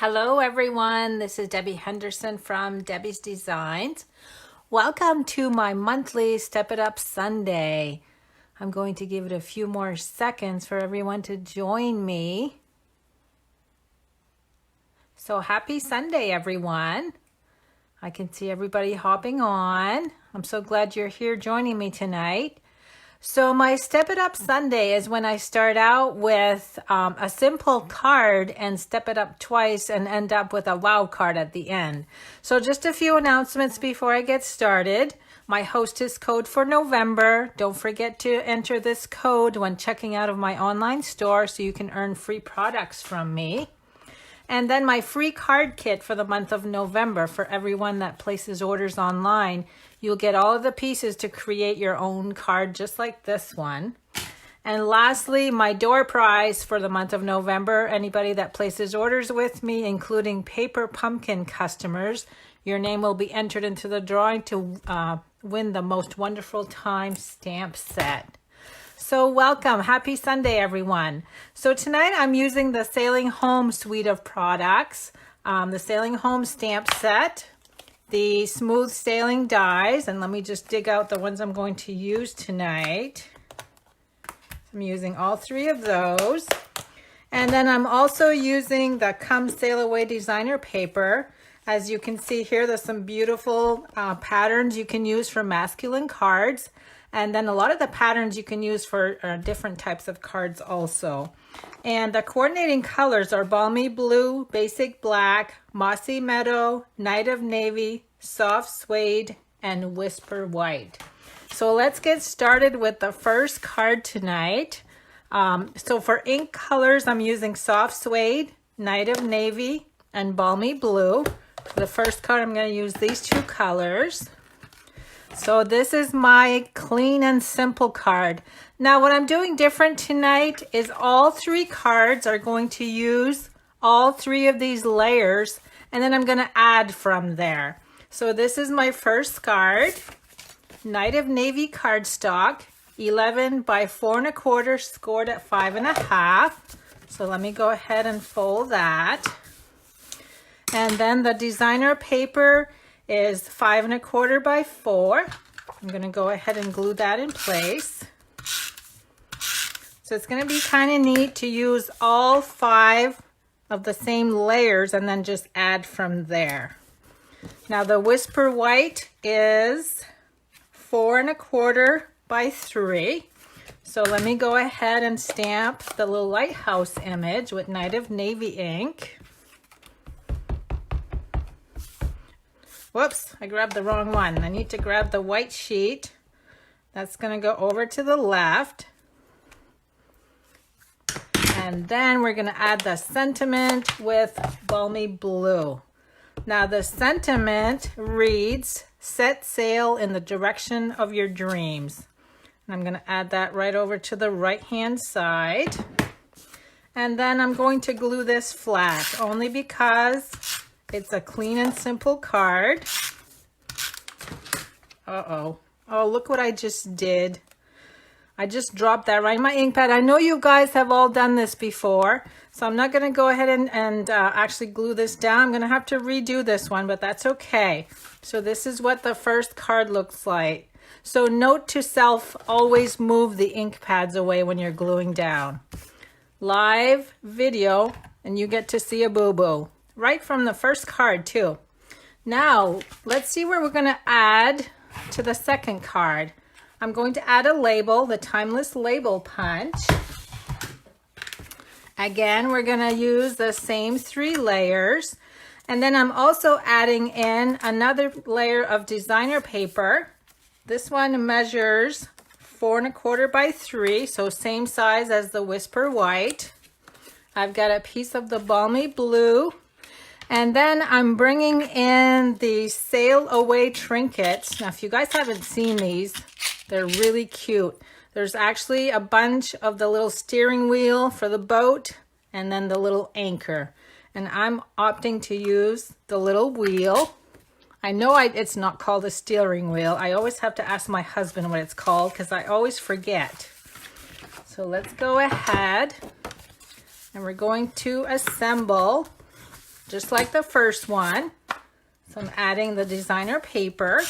Hello everyone, this is Debbie Henderson from Debbie's Designs. Welcome to my monthly Step It Up Sunday. I'm going to give it a few more seconds for everyone to join me. So happy Sunday everyone. I can see everybody hopping on. I'm so glad you're here joining me tonight. So my Step It Up Sunday is when I start out with a simple card and step it up twice and end up with a wow card at the end. So just a few announcements before I get started. My hostess code for November. Don't forget to enter this code when checking out of my online store so you can earn free products from me. And then my free card kit for the month of November for everyone that places orders online. You'll get all of the pieces to create your own card just like this one. And lastly, my door prize for the month of November. Anybody that places orders with me, including paper pumpkin customers, your name will be entered into the drawing to win the most wonderful time stamp set. So welcome. Happy Sunday, everyone. So tonight I'm using the Sailing Home suite of products, the Sailing Home stamp set, the smooth sailing dies, and let me just dig out the ones I'm going to use tonight. I'm using all three of those. And then I'm also using the Come Sail Away designer paper. As you can see here, there's some beautiful patterns you can use for masculine cards. And then a lot of the patterns you can use for different types of cards also. And the coordinating colors are Balmy Blue, Basic Black, Mossy Meadow, Night of Navy, Soft Suede, and Whisper White. So let's get started with the first card tonight. So for ink colors, I'm using Soft Suede, Night of Navy, and Balmy Blue. For the first card, I'm going to use these two colors. So this is my clean and simple card. Now what I'm doing different tonight is all three cards are going to use all three of these layers, and then I'm going to add from there. So this is my first card, Night of Navy cardstock, 11 by 4 1/4, scored at 5 1/2. So let me go ahead and fold that. And then the designer paper is 5 1/4 by 4. I'm going to go ahead and glue that in place. So it's going to be kind of neat to use all 5 of the same layers and then just add from there. Now the Whisper White is 4 1/4 by 3. So let me go ahead and stamp the little lighthouse image with Night of Navy ink. Whoops, I grabbed the wrong one. I need to grab the white sheet. That's going to go over to the left. And then we're going to add the sentiment with Balmy Blue. Now the sentiment reads, set sail in the direction of your dreams. And I'm going to add that right over to the right-hand side. And then I'm going to glue this flat, only because it's a clean and simple card. Uh-oh. Oh, look what I just did. I just dropped that right in my ink pad. I know you guys have all done this before, so I'm not going to go ahead and actually glue this down. I'm going to have to redo this one, but that's okay. So this is what the first card looks like. So note to self, always move the ink pads away when you're gluing down. Live video, and you get to see a boo-boo. Right from the first card too. Now let's see where we're going to add to the second card. I'm going to add a label, the Timeless Label Punch. Again, we're going to use the same 3 layers. And then I'm also adding in another layer of designer paper. This one measures 4 1/4 by 3, so same size as the Whisper White. I've got a piece of the Balmy Blue. And then I'm bringing in the Sail Away trinkets. Now, if you guys haven't seen these, they're really cute. There's actually a bunch of the little steering wheel for the boat and then the little anchor. And I'm opting to use the little wheel. I know it's not called a steering wheel. I always have to ask my husband what it's called because I always forget. So let's go ahead and we're going to assemble just like the first one. So I'm adding the designer paper.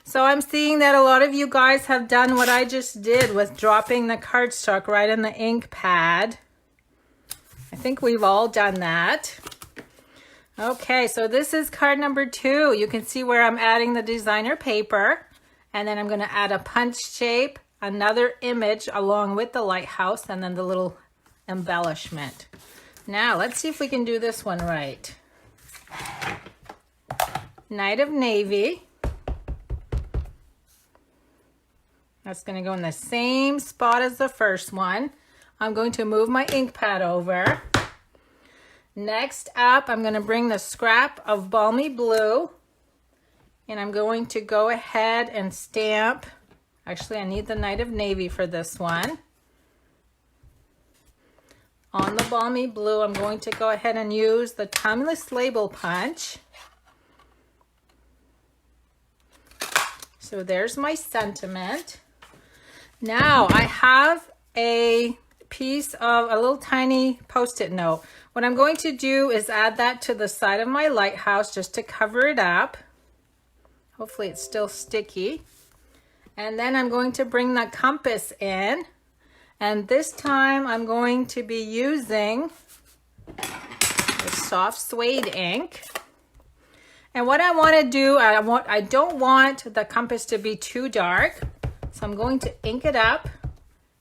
So I'm seeing that a lot of you guys have done what I just did with dropping the cardstock right in the ink pad. I think we've all done that. Okay, so this is card number 2. You can see where I'm adding the designer paper, and then I'm going to add a punch shape, another image along with the lighthouse, and then the little embellishment. Now let's see if we can do this one right. Night of Navy. That's going to go in the same spot as the first one. I'm going to move my ink pad over. Next up, I'm going to bring the scrap of Balmy Blue, and I'm going to go ahead and stamp. Actually, I need the Night of Navy for this one. On the Balmy Blue, I'm going to go ahead and use the Timeless Label Punch. So there's my sentiment. Now I have a piece of a little tiny Post-it note. What I'm going to do is add that to the side of my lighthouse just to cover it up. Hopefully it's still sticky. And then I'm going to bring the compass in. And this time I'm going to be using the soft suede ink. And what I want to do, I don't want the compass to be too dark. So I'm going to ink it up,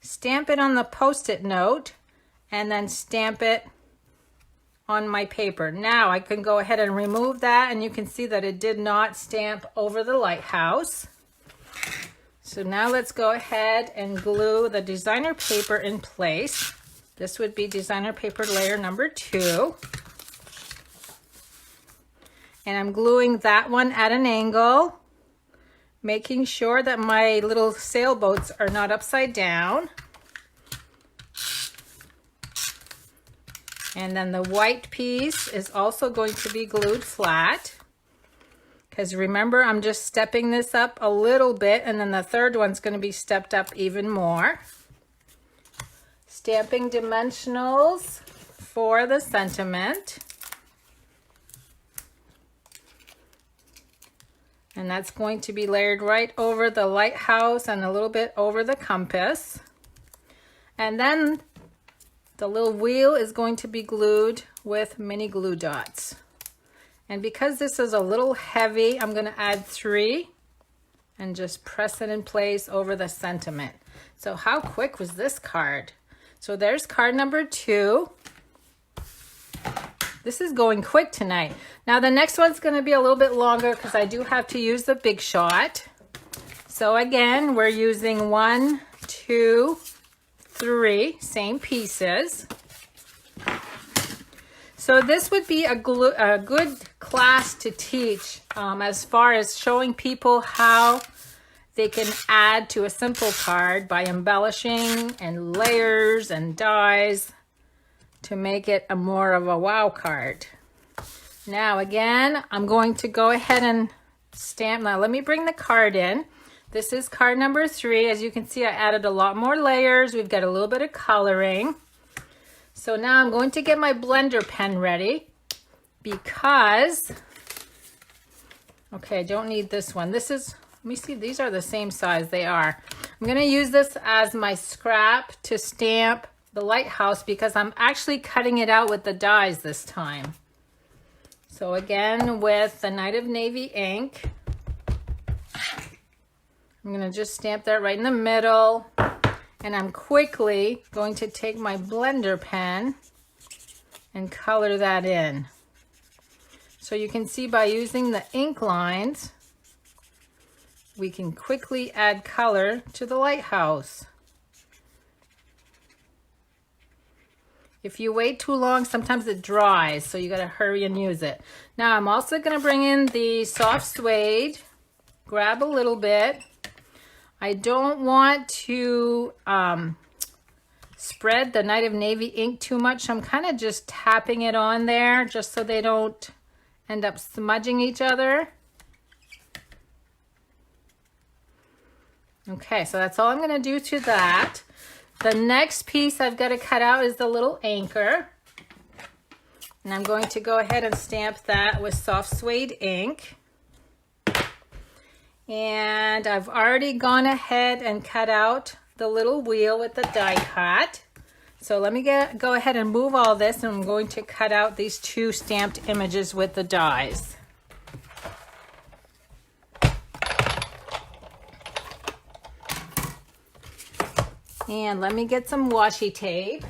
stamp it on the Post-it note, and then stamp it on my paper. Now I can go ahead and remove that, and you can see that it did not stamp over the lighthouse. So now let's go ahead and glue the designer paper in place. This would be designer paper layer number 2. And I'm gluing that one at an angle, making sure that my little sailboats are not upside down. And then the white piece is also going to be glued flat. Because remember, I'm just stepping this up a little bit, and then the third one's going to be stepped up even more. Stamping dimensionals for the sentiment. And that's going to be layered right over the lighthouse and a little bit over the compass. And then the little wheel is going to be glued with mini glue dots. And because this is a little heavy, I'm going to add 3 and just press it in place over the sentiment. So how quick was this card? So there's card number 2. This is going quick tonight. Now the next one's going to be a little bit longer because I do have to use the Big Shot. So again, we're using 1, 2, 3, same pieces. So this would be a good class to teach as far as showing people how they can add to a simple card by embellishing and layers and dies to make it a more of a wow card. Now again, I'm going to go ahead and stamp. Now let me bring the card in. This is card number 3. As you can see, I added a lot more layers. We've got a little bit of coloring. So now I'm going to get my blender pen ready because, okay, I don't need this one. This is, let me see, these are the same size. They are. I'm going to use this as my scrap to stamp the lighthouse because I'm actually cutting it out with the dies this time. So again, with the Night of Navy ink, I'm going to just stamp that right in the middle. And I'm quickly going to take my blender pen and color that in. So you can see by using the ink lines, we can quickly add color to the lighthouse. If you wait too long, sometimes it dries, so you got to hurry and use it. Now I'm also going to bring in the soft suede, grab a little bit. I don't want to spread the Night of Navy ink too much. I'm kind of just tapping it on there just so they don't end up smudging each other. Okay, so that's all I'm going to do to that. The next piece I've got to cut out is the little anchor. And I'm going to go ahead and stamp that with soft suede ink. And I've already gone ahead and cut out the little wheel with the die cut. So let me go ahead and move all this, and I'm going to cut out these two stamped images with the dies. And let me get some washi tape.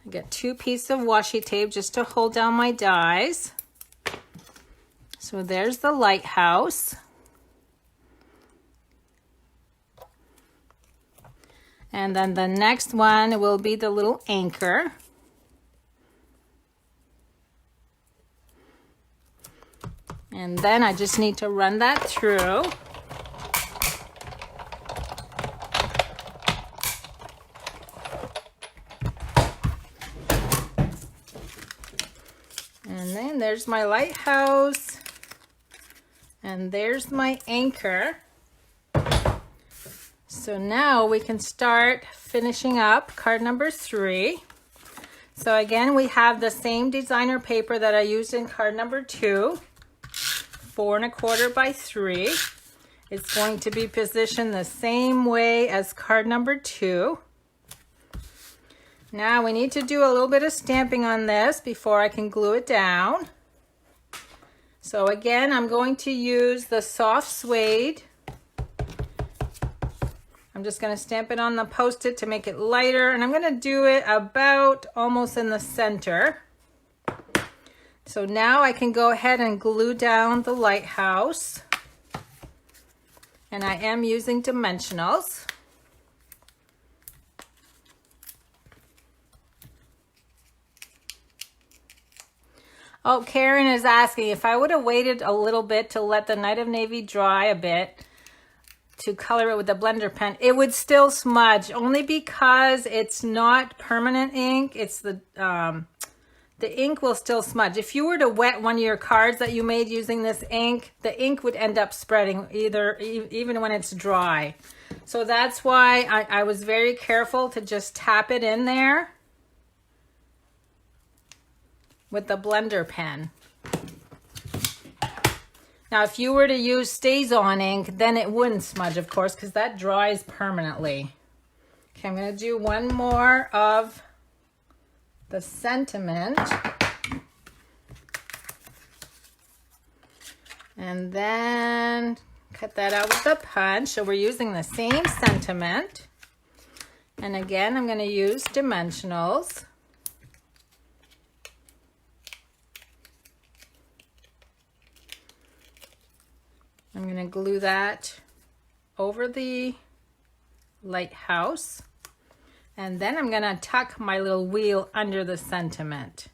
I got 2 pieces of washi tape just to hold down my dies. So there's the lighthouse. And then the next one will be the little anchor. And then I just need to run that through. And then there's my lighthouse. And there's my anchor. So now we can start finishing up card number 3. So again, we have the same designer paper that I used in card number 2, 4 1/4 by 3. It's going to be positioned the same way as card number 2. Now we need to do a little bit of stamping on this before I can glue it down. So again, I'm going to use the soft suede. I'm just going to stamp it on the Post-it to make it lighter, and I'm going to do it about almost in the center. So now I can go ahead and glue down the lighthouse, and I am using dimensionals. Oh, Karen is asking if I would have waited a little bit to let the Night of Navy dry a bit to color it with the blender pen. It would still smudge, only because it's not permanent ink. It's the ink will still smudge. If you were to wet one of your cards that you made using this ink, the ink would end up spreading even when it's dry. So that's why I was very careful to just tap it in there with the blender pen. Now, if you were to use Stays-On ink, then it wouldn't smudge, of course, because that dries permanently. Okay, I'm going to do one more of the sentiment. And then cut that out with the punch. So we're using the same sentiment. And again, I'm going to use dimensionals. I'm going to glue that over the lighthouse, and then I'm going to tuck my little wheel under the sentiment.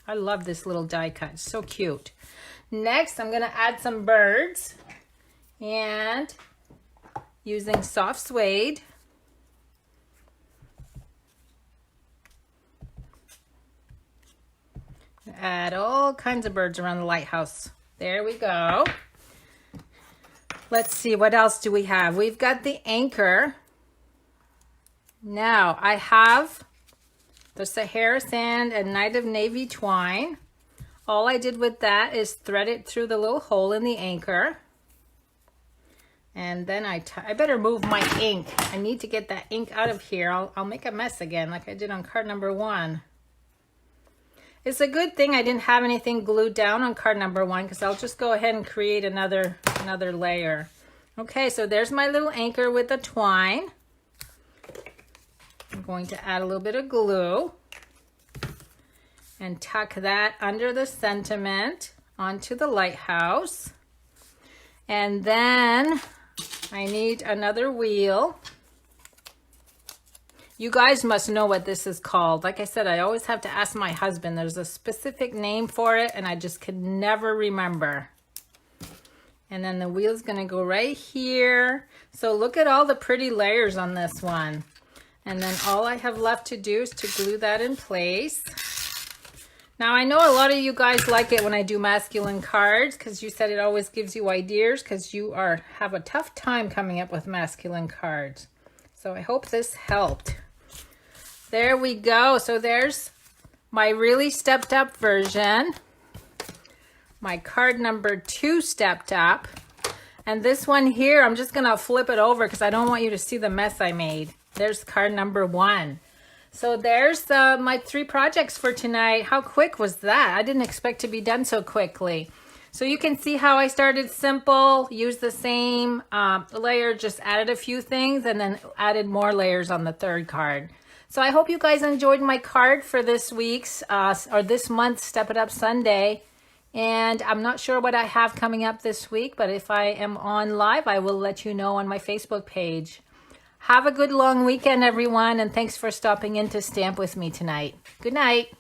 I love this little die cut, it's so cute. Next, I'm going to add some birds, and using soft suede, add all kinds of birds around the lighthouse. There we go. Let's see, what else do we have? We've got the anchor. Now, I have the Sahara Sand and Night of Navy twine. All I did with that is thread it through the little hole in the anchor. And then I better move my ink. I need to get that ink out of here. I'll make a mess again like I did on card number 1. It's a good thing I didn't have anything glued down on card number 1, because I'll just go ahead and create another layer. Okay, so there's my little anchor with the twine. I'm going to add a little bit of glue and tuck that under the sentiment onto the lighthouse. And then I need another wheel. You guys must know what this is called. Like I said, I always have to ask my husband. There's a specific name for it, and I just could never remember. And then the wheel's gonna go right here. So look at all the pretty layers on this one. And then all I have left to do is to glue that in place. Now, I know a lot of you guys like it when I do masculine cards, because you said it always gives you ideas, because you have a tough time coming up with masculine cards. So I hope this helped. There we go. So there's my really stepped up version. My card number 2 stepped up. And this one here, I'm just gonna flip it over because I don't want you to see the mess I made. There's card number 1. So there's my 3 projects for tonight. How quick was that? I didn't expect to be done so quickly. So you can see how I started simple, used the same layer, just added a few things, and then added more layers on the 3rd card. So I hope you guys enjoyed my card for this week's, or this month's Step It Up Sunday. And I'm not sure what I have coming up this week, but if I am on live, I will let you know on my Facebook page. Have a good long weekend, everyone, and thanks for stopping in to stamp with me tonight. Good night.